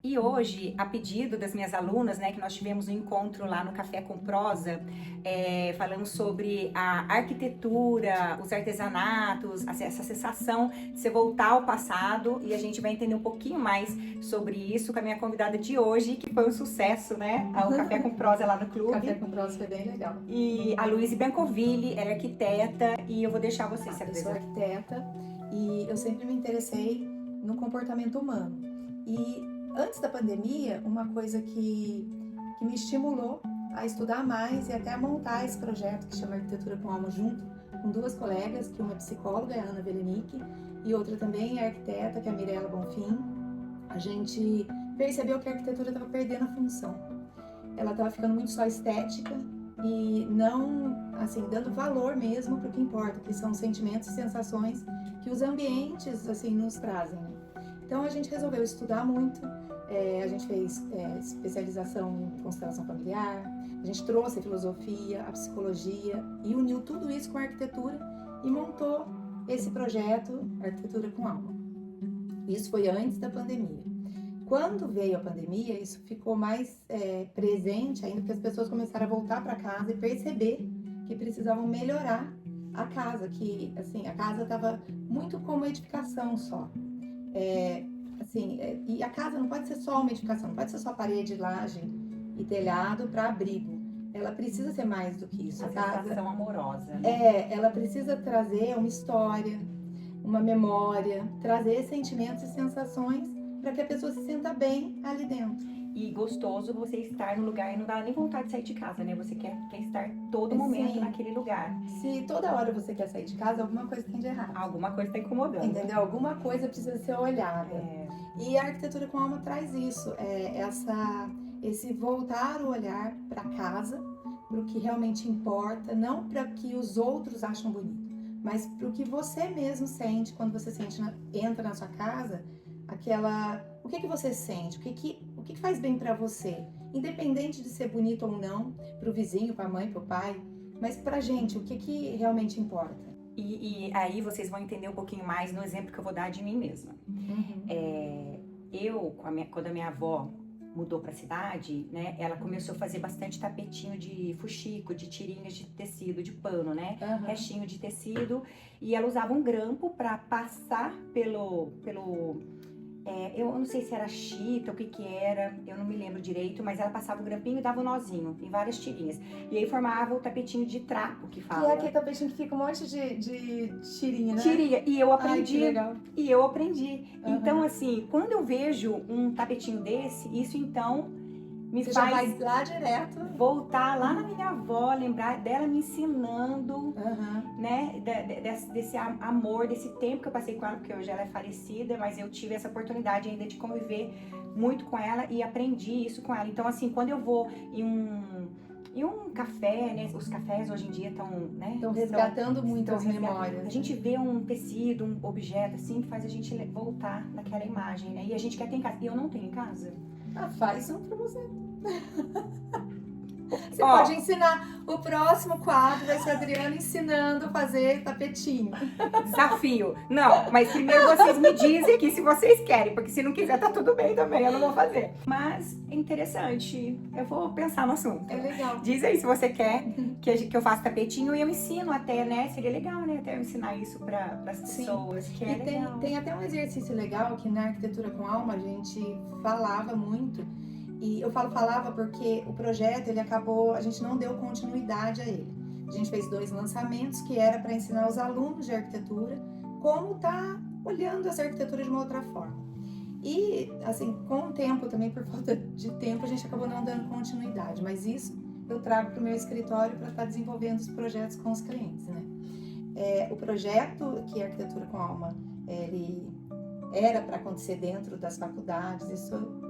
E hoje, a pedido das minhas alunas, né, que nós tivemos um encontro lá no Café com Prosa, falando sobre a arquitetura, os artesanatos, essa sensação de você voltar ao passado, e a gente vai entender um pouquinho mais sobre isso com a minha convidada de hoje, que foi um sucesso, né, o Café com Prosa lá no clube. Café com Prosa foi bem legal. E a Luíse Biancoville, ela é arquiteta, e eu vou deixar você se Eu sou apresentar. arquiteta e eu sempre me interessei no comportamento humano. E antes da pandemia, uma coisa que me estimulou a estudar mais e até a montar esse projeto que chama Arquitetura com Alma junto com duas colegas, que uma é psicóloga, é a Ana Velenic, e outra também é arquiteta, que é a Mirella Bonfim. A gente percebeu que a arquitetura estava perdendo a função. Ela estava ficando muito só estética e não, assim, dando valor mesmo para o que importa, que são sentimentos e sensações que os ambientes, assim, nos trazem, né? Então a gente resolveu estudar muito, a gente fez especialização em constelação familiar, a gente trouxe a filosofia, a psicologia e uniu tudo isso com a arquitetura e montou esse projeto Arquitetura com Alma. Isso foi antes da pandemia. Quando veio a pandemia, isso ficou mais presente ainda, porque as pessoas começaram a voltar para casa e perceber que precisavam melhorar a casa, que assim, a casa estava muito como edificação só. E a casa não pode ser só uma edificação, não pode ser só parede, laje e telhado para abrigo. Ela precisa ser mais do que isso. A sensação amorosa, né? Ela precisa trazer uma história, uma memória, trazer sentimentos e sensações para que a pessoa se sinta bem ali dentro. E gostoso você estar no lugar e não dá nem vontade de sair de casa, né? Você quer estar todo momento Sim. naquele lugar. Se toda hora você quer sair de casa, alguma coisa tem de errado. Alguma coisa está incomodando. Entendeu? Alguma coisa precisa ser olhada. E a Arquitetura com Alma traz isso, esse voltar o olhar para casa, para o que realmente importa, não para o que os outros acham bonito, mas para o que você mesmo sente quando você entra na sua casa, o que você sente, o que faz bem para você, independente de ser bonito ou não, para o vizinho, para a mãe, para o pai, mas pra gente, o que realmente importa. E aí vocês vão entender um pouquinho mais no exemplo que eu vou dar de mim mesma. Quando a minha avó mudou para a cidade, né, ela começou a fazer bastante tapetinho de fuxico, de tirinhas de tecido, de pano, né, restinho de tecido, e ela usava um grampo para passar eu não sei se era chita, o que era, eu não me lembro direito, mas ela passava o grampinho e dava um nozinho em várias tirinhas. E aí formava o tapetinho de trapo, que fala. Que é aquele tapetinho que fica um monte de tirinha, né? Tirinha. E eu aprendi. Ai, que legal. E eu aprendi. Então, assim, quando eu vejo um tapetinho desse, isso então me Você faz já vai lá direto voltar lá na minha avó, lembrar dela me ensinando, né, desse amor, desse tempo que eu passei com ela, porque hoje ela é falecida, mas eu tive essa oportunidade ainda de conviver muito com ela e aprendi isso com ela. Então, assim, quando eu vou em um café, né, os cafés hoje em dia estão, né, estão resgatando muitas memórias. A gente vê um tecido, um objeto assim, que faz a gente voltar naquela imagem, né, e a gente quer ter em casa. E eu não tenho em casa. Faz um pra você. Você pode ensinar. O próximo quadro vai ser a Adriana ensinando a fazer tapetinho. Desafio. Não, mas primeiro vocês me dizem aqui se vocês querem, porque se não quiser tá tudo bem também, eu não vou fazer. Mas é interessante, eu vou pensar no assunto. É legal. Diz aí se você quer que eu faça tapetinho e eu ensino até, né? Seria legal, né? Até eu ensinar isso para as pessoas. Que é legal. Tem até um exercício legal que na Arquitetura com Alma a gente falava muito. E eu falava porque o projeto, ele acabou, a gente não deu continuidade a ele. A gente fez 2 lançamentos que era para ensinar os alunos de arquitetura como tá olhando essa arquitetura de uma outra forma. E, assim, com o tempo também, por falta de tempo, a gente acabou não dando continuidade. Mas isso eu trago para o meu escritório para estar desenvolvendo os projetos com os clientes, né? O projeto que é Arquitetura com Alma, ele era para acontecer dentro das faculdades, isso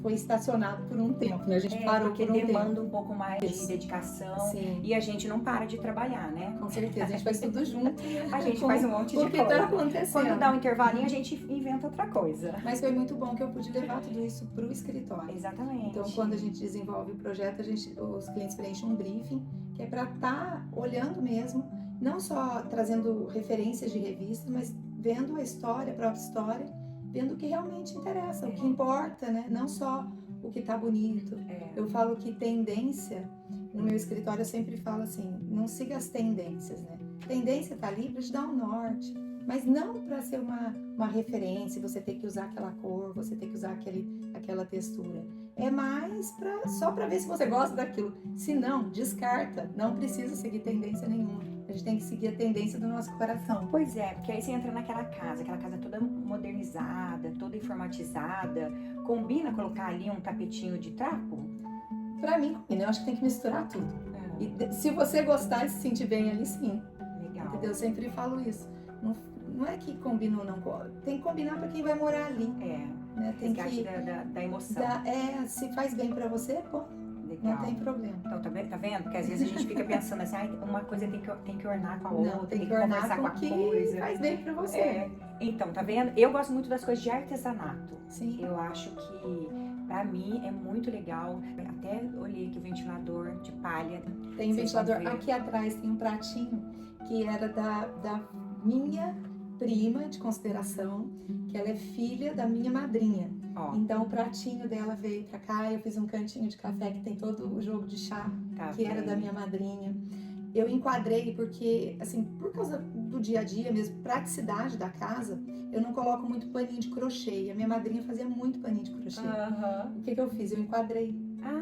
foi estacionado por um tempo, né? A gente parou porque por um demanda tempo. Um pouco mais de dedicação. Sim. E a gente não para de trabalhar, né? Com certeza, a gente faz tudo junto. A gente faz um monte de coisa. O que tá acontecendo. Quando dá um intervalinho, a gente inventa outra coisa. Mas foi muito bom que eu pude levar tudo isso pro escritório. Exatamente. Então, quando a gente desenvolve o projeto, os clientes preenchem um briefing, que é para estar olhando mesmo, não só trazendo referências de revistas, mas vendo a história, a própria história, vendo o que realmente interessa, o que importa, né? Não só o que tá bonito. Eu falo que tendência, no meu escritório eu sempre falo assim, não siga as tendências, né? Tendência tá ali para te dar um norte, mas não para ser uma referência, você ter que usar aquela cor, você ter que usar aquela textura. É mais só para ver se você gosta daquilo. Se não, descarta. Não precisa seguir tendência nenhuma. A gente tem que seguir a tendência do nosso coração. Pois é, porque aí você entra naquela casa toda modernizada, toda informatizada. Combina colocar ali um tapetinho de trapo? Pra mim, combina. Eu acho que tem que misturar tudo. E se você gostar e se sentir bem ali, sim. Legal. Entendeu? Eu sempre falo isso. Não é que combina ou não. Tem que combinar pra quem vai morar ali. Né? Tem que da emoção. Se faz bem pra você, pô. Legal. Não tem problema. Então, tá vendo? Porque às vezes a gente fica pensando assim, uma coisa tem que ornar com a outra, Não, tem que conversar ornar com a que coisa. Faz bem pra você. Então, tá vendo? Eu gosto muito das coisas de artesanato. Sim. Eu acho que, pra mim, é muito legal. Até olhei aqui o ventilador de palha. Tem um ventilador. Aqui atrás tem um pratinho que era da minha prima de consideração, que ela é filha da minha madrinha. Então o pratinho dela veio pra cá, eu fiz um cantinho de café que tem todo o jogo de chá, que era da minha madrinha. Eu enquadrei porque, assim, por causa do dia a dia mesmo, praticidade da casa, eu não coloco muito paninho de crochê. E a minha madrinha fazia muito paninho de crochê. O que eu fiz? Eu enquadrei.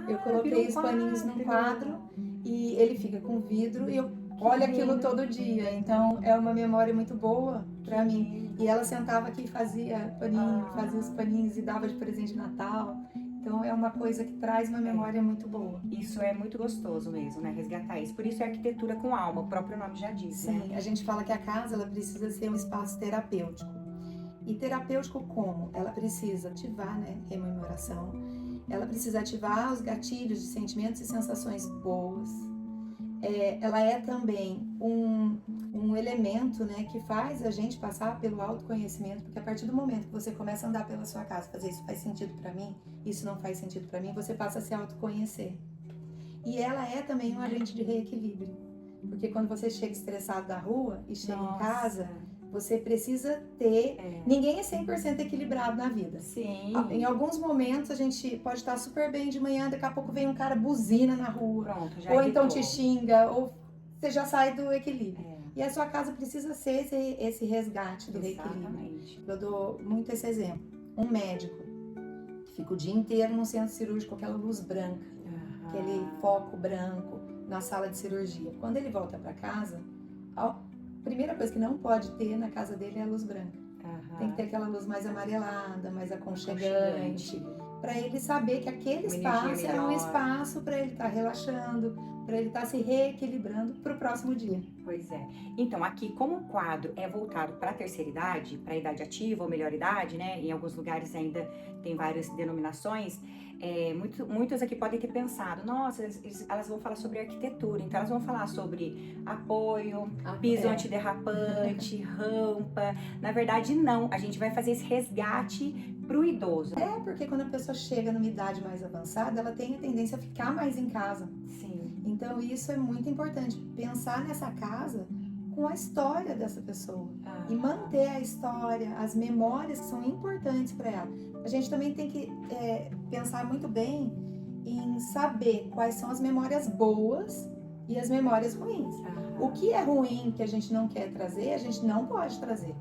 Eu coloquei os paninhos num quadro e ele fica com vidro e eu olho aquilo todo dia. Então é uma memória muito boa pra mim. E ela sentava aqui e fazia paninho, fazia os paninhos e dava de presente de Natal. Então é uma coisa que traz uma memória muito boa. Isso é muito gostoso mesmo, né? Resgatar isso. Por isso é arquitetura com alma, o próprio nome já diz, Sim, né? a gente fala que a casa ela precisa ser um espaço terapêutico. E terapêutico como? Ela precisa ativar, né, rememoração. Ela precisa ativar os gatilhos de sentimentos e sensações boas. Ela é também um elemento, né, que faz a gente passar pelo autoconhecimento, porque a partir do momento que você começa a andar pela sua casa, fazer isso faz sentido para mim, isso não faz sentido para mim, você passa a se autoconhecer. E ela é também um agente de reequilíbrio, porque quando você chega estressado da rua e chega em casa, você precisa ter... Ninguém é 100% equilibrado na vida. Sim. Em alguns momentos a gente pode estar super bem de manhã, daqui a pouco vem um cara buzina na rua. Pronto, já ou irritou. então te xinga, ou você já sai do equilíbrio. E a sua casa precisa ser esse resgate do reequilíbrio. Eu dou muito esse exemplo. Um médico que fica o dia inteiro no centro cirúrgico com aquela luz branca, aquele foco branco na sala de cirurgia. Quando ele volta para casa, a primeira coisa que não pode ter na casa dele é a luz branca. Tem que ter aquela luz mais amarelada, mais aconchegante, para ele saber que aquele espaço é um espaço para ele estar relaxando, para ele estar se reequilibrando para o próximo dia. Pois é. Então, aqui, como o quadro é voltado para a terceira idade, para a idade ativa ou melhor idade, né? Em alguns lugares ainda tem várias denominações. Muitas aqui podem ter pensado, nossa, elas vão falar sobre arquitetura, então elas vão falar sobre apoio, piso antiderrapante, rampa. Na verdade, não. A gente vai fazer esse resgate pro idoso. Porque quando a pessoa chega numa idade mais avançada, ela tem a tendência a ficar mais em casa. Sim. Então isso é muito importante, pensar nessa casa com a história dessa pessoa e manter a história, as memórias que são importantes para ela. A gente também tem que pensar muito bem em saber quais são as memórias boas e as memórias ruins. O que é ruim que a gente não quer trazer, a gente não pode trazer.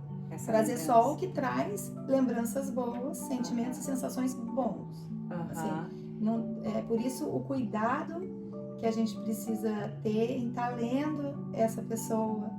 Trazer só o que traz lembranças boas, sentimentos e sensações bons. Por isso o cuidado que a gente precisa ter em estar lendo essa pessoa,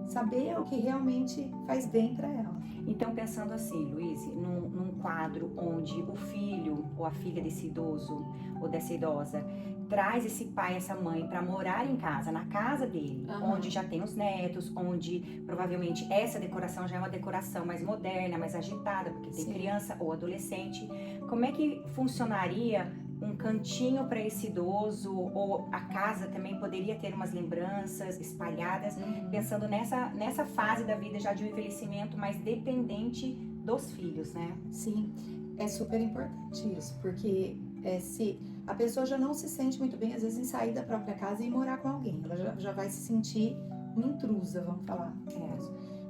saber o que realmente faz bem para ela. Então, pensando assim, Luiz, num quadro onde o filho ou a filha desse idoso ou dessa idosa traz esse pai, essa mãe para morar em casa, na casa dele, onde já tem os netos, onde provavelmente essa decoração já é uma decoração mais moderna, mais agitada, porque tem criança ou adolescente. Como é que funcionaria um cantinho para esse idoso, ou a casa também poderia ter umas lembranças espalhadas, pensando nessa fase da vida já de um envelhecimento mais dependente dos filhos, né? Sim, é super importante isso, porque se a pessoa já não se sente muito bem, às vezes, em sair da própria casa e morar com alguém, ela já vai se sentir uma intrusa, vamos falar.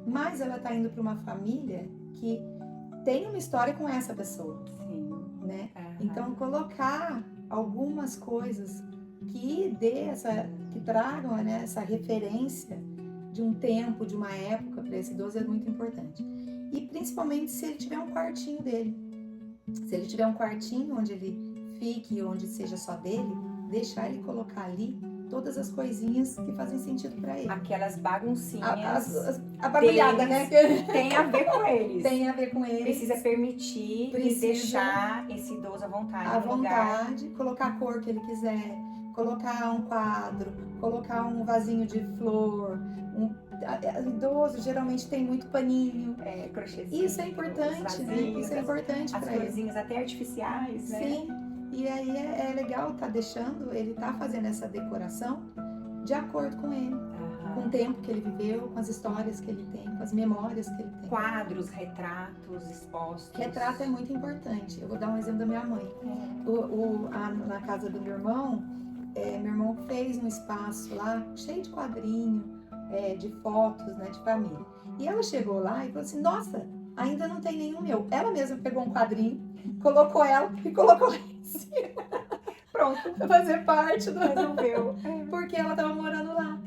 Mas ela está indo para uma família que tem uma história com essa pessoa, Sim. né? Aham. Então, colocar algumas coisas que tragam, né, essa referência de um tempo, de uma época para esse idoso é muito importante. E principalmente se ele tiver um quartinho dele. Se ele tiver um quartinho onde ele fique, onde seja só dele, deixar ele colocar ali todas as coisinhas que fazem sentido para ele. Aquelas baguncinhas A bagulhada, né? tem a ver com eles. Tem a ver com eles. Precisa permitir e deixar esse idoso à vontade. À vontade, colocar a cor que ele quiser, colocar um quadro, colocar um vasinho de flor. Idoso geralmente tem muito paninho. Crochêzinho. Isso é importante, né? Isso é importante para ele. As florzinhas até artificiais, né? Sim. E aí é legal deixando ele fazendo essa decoração de acordo com ele, com o tempo que ele viveu, com as histórias que ele tem, com as memórias que ele tem. Quadros, retratos expostos. Retrato é muito importante. Eu vou dar um exemplo da minha mãe. Na casa do meu irmão fez um espaço lá cheio de quadrinho, de fotos, né, de família. E ela chegou lá e falou assim, nossa, ainda não tem nenhum meu. Ela mesma pegou um quadrinho, colocou ela e colocou lá em cima. Pronto, pra fazer parte do... Resolveu. Porque ela tava morando lá.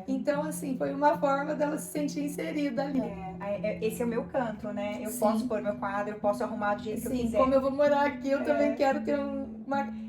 Então, assim, foi uma forma dela se sentir inserida ali. Esse é o meu canto, né? Eu posso pôr meu quadro, eu posso arrumar do jeito que eu quiser. Como eu vou morar aqui, eu também quero ter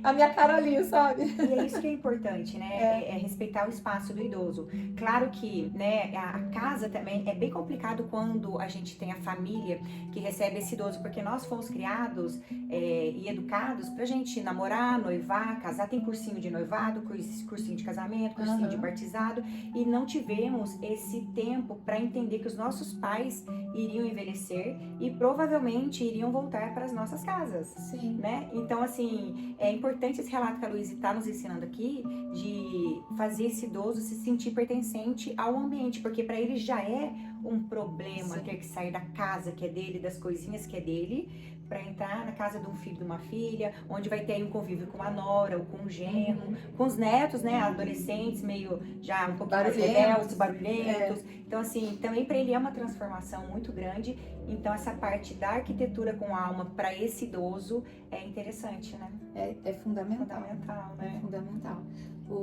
a minha cara ali, sabe? E é isso que é importante, né? É respeitar o espaço do idoso. Claro que, né, a casa também é bem complicado quando a gente tem a família que recebe esse idoso, porque nós fomos criados e educados pra gente namorar, noivar, casar. Tem cursinho de noivado, cursinho de casamento, cursinho de batizado, e não tivemos esse tempo para entender que os nossos pais iriam envelhecer e provavelmente iriam voltar para as nossas casas. Sim. Né? Então, assim, é importante esse relato que a Luísa está nos ensinando aqui, de fazer esse idoso se sentir pertencente ao ambiente, porque para ele já é um problema ter que sair da casa que é dele, das coisinhas que é dele, para entrar na casa de um filho, de uma filha, onde vai ter aí um convívio com a nora ou com o genro, com os netos, né, adolescentes, meio já um pouquinho mais rebeldes, barulhentos. Então, assim, também para ele é uma transformação muito grande. Então, essa parte da arquitetura com alma para esse idoso é interessante, né? É fundamental. Fundamental, né? É fundamental.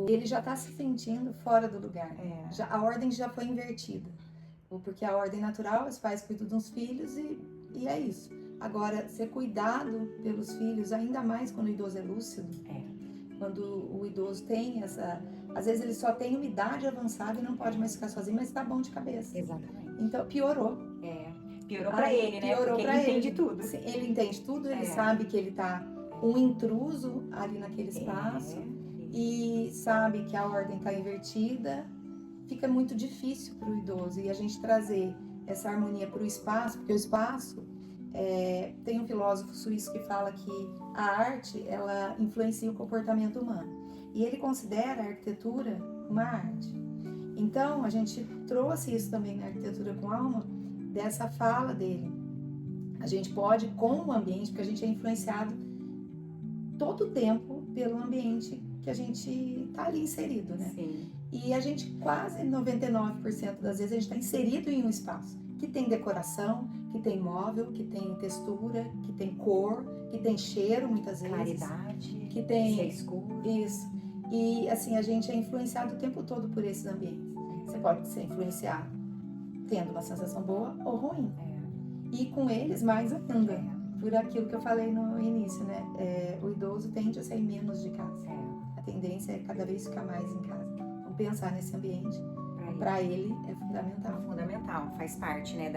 Ele já está se sentindo fora do lugar. A ordem já foi invertida. Porque a ordem natural, os pais cuidam dos filhos e é isso. Agora, ser cuidado pelos filhos, ainda mais quando o idoso é lúcido, quando o idoso tem essa... Às vezes ele só tem uma idade avançada e não pode mais ficar sozinho, mas está bom de cabeça. Exatamente. Então, piorou. Piorou para ele, né? Porque ele entende tudo. Sim, ele entende tudo, ele sabe que ele tá um intruso ali naquele espaço e sabe que a ordem está invertida. Fica muito difícil para o idoso e a gente trazer essa harmonia para o espaço, porque o espaço... tem um filósofo suíço que fala que a arte, ela influencia o comportamento humano. E ele considera a arquitetura uma arte. Então, a gente trouxe isso também na Arquitetura com Alma, dessa fala dele. A gente pode, com o ambiente, porque a gente é influenciado todo o tempo pelo ambiente que a gente está ali inserido, né? Sim. E a gente, quase 99% das vezes, a gente está inserido em um espaço que tem decoração, que tem móvel, que tem textura, que tem cor, que tem cheiro, muitas vezes. Claridade, que tem... ser escuro. Isso. E, assim, a gente é influenciado o tempo todo por esses ambientes. Você pode ser influenciado tendo uma sensação boa ou ruim. E com eles, mais ainda. Por aquilo que eu falei no início, né? O idoso tende a sair menos de casa. A tendência é cada vez ficar mais em casa. Então, pensar nesse ambiente, para ele, é fundamental. Fundamental, faz parte, né,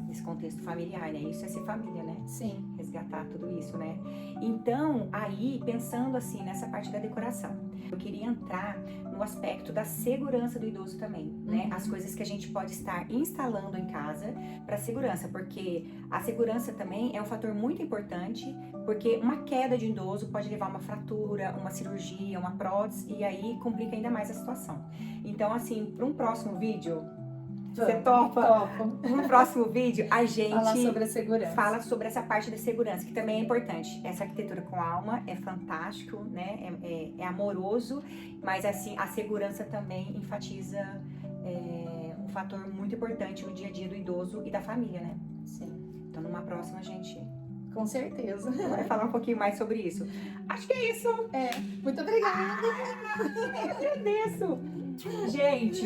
desse contexto familiar, né? Isso é ser família, né? Sim. Resgatar tudo isso, né? Então, aí, pensando assim, nessa parte da decoração, eu queria entrar no aspecto da segurança do idoso também, né? As coisas que a gente pode estar instalando em casa para segurança, porque a segurança também é um fator muito importante, porque uma queda de idoso pode levar a uma fratura, uma cirurgia, uma prótese, e aí complica ainda mais a situação. Então, assim, para um próximo vídeo, você topa? Topo. No próximo vídeo, a gente fala sobre essa parte da segurança, que também é importante. Essa arquitetura com alma é fantástico, né? É amoroso, mas assim, a segurança também enfatiza um fator muito importante no dia a dia do idoso e da família, né? Sim. Então, numa próxima, a gente Com certeza. vai falar um pouquinho mais sobre isso. Acho que é isso. Muito obrigada. Eu agradeço. Gente,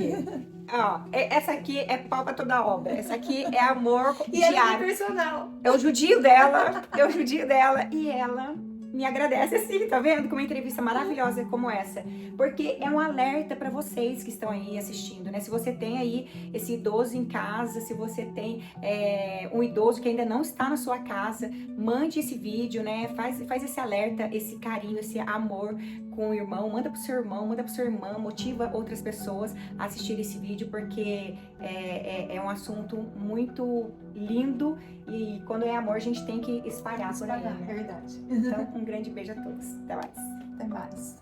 ó, essa aqui é pau pra toda obra. Essa aqui é amor E ela é diário. personal. Eu judio dela e ela me agradece assim, tá vendo? Com uma entrevista maravilhosa como essa. Porque é um alerta para vocês que estão aí assistindo, né? Se você tem aí esse idoso em casa, se você tem um idoso que ainda não está na sua casa, mande esse vídeo, né? Faz esse alerta, esse carinho, esse amor com o irmão, manda pro seu irmão, manda pro sua irmã, motiva outras pessoas a assistir esse vídeo, porque é um assunto muito lindo e quando é amor a gente tem que espalhar por aí, né? Verdade. Então, um grande beijo a todos. Até mais. Até mais.